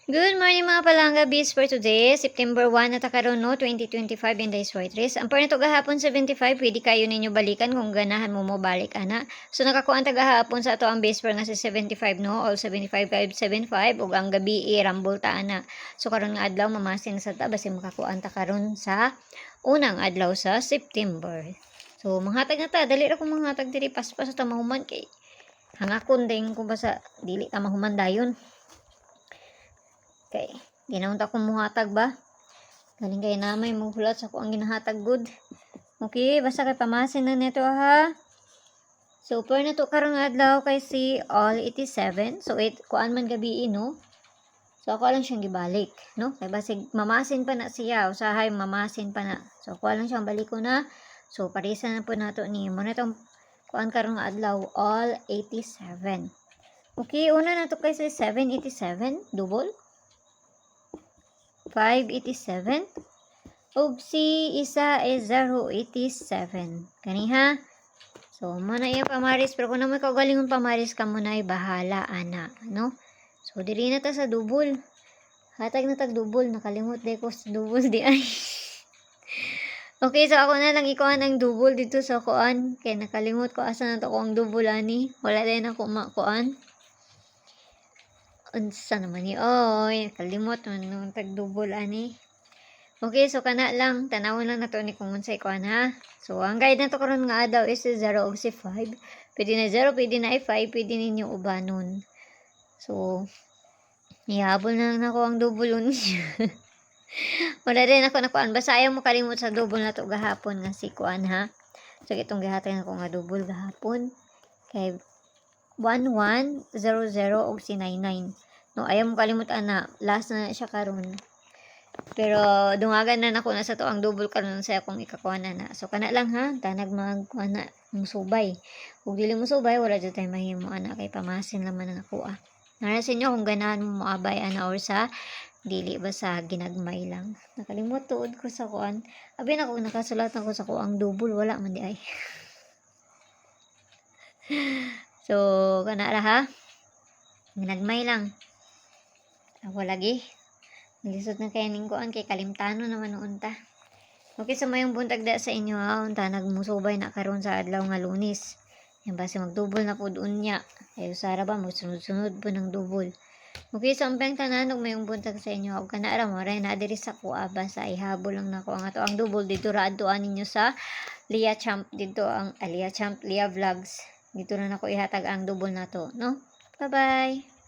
Good morning mga palangga bis for today, September 1 at karon no 2025 in days white race. Ang na to gahapon 75, pwede kayo ninyo balikan kung ganahan mo balik ana. So nakakuan ta gahapon sa ato ang base for nga si 75 no, all 75 575 ug ang gabi rumble ta ana. So karon nga adlaw mamasin sa ta basi makakuan ta karon sa unang adlaw sa September. So manghatag na ta, dali ra ko manghatag diri paspas ta mahuman kay hangakon ding kung basa dili ta mahuman dayon. Okay, ginawon ta kong muhatag ba? Galing kay namay maghulat sa ko ang ginahatag good. Okay, basta kay pamasin na nito ha. So, per na to karong adlaw kay si all 87. So, kuan man gabi no? So, ako lang siyang gibalik, no? Kay basig mamasin pa na siya. Usahay, mamasin pa na. So, ako lang siyang balik ko na. So, parisa na po nato ni mo na itong kuan karong adlaw all 87. Okay, una na to kay si 787, double. 587 ug si isa is 087 kaniha. So mana iya pamaris, pero kung naman kaugalingon pamaris ka mo na bahala ana, no? So diri na ta sa double, hatag na tag double, nakalimot day ko sa double di ay. Okay, so ako na lang ikuan ang double dito sa kuan kay nakalimot ko asa na to ko ang double ani, wala din ako makuan. Unsa naman ni oy, kalimot man nung tag-double ani. Okay, so kana lang tanawon lang nato ni kung unsay kuan ha. So ang guide nato karon nga adlaw is 0 ug si 5. Pwede na 0, pwede na 5, pwede ninyo ubanon. So ihabol na lang ako ang double unya. Wala rin ako nakuan, basta ayaw mo kalimot sa double na to gahapon nga si kuan ha. So itong gihatag nako nga double gahapon kay 1100 og si 99. No, ayaw mo kalimutan na last na siya karon. Pero dungagan na nako na sa to ang double karon sa akong ikakuha na. So kana lang ha, tanag magkuha na musubay. Ug dili mo subay wala jud tay mahimo ana kay pamasin lang man ako ah. Nara sa inyo kung ganahan mo moabay ana or sa dili ba sa ginagmay lang. Nakalimot tuod ko sa kuan. Abi na kung nakasulat ako sa kuang double wala man di ay. So, kana ra ha. Ginagmay lang. Ako lagi. Nalisod na kay ning kuan kay kalimtano naman noon ta. Okay, sa mayong buntag da sa inyo ha. Unta nagmusubay na karon sa adlaw nga Lunes. Yan base magdouble na pud unya. Ay usara ba magsunod-sunod po ng double. Okay, so ang tanan og mayong buntag sa inyo. Og kana ra mo ray na diri sa kuha ba sa ihabol lang nako ang ato ang double dito ra adtuan ninyo sa Lia Champ dito ang Lia Champ Lia Vlogs. Dito na ako ihatag ang double na to, no? Bye-bye!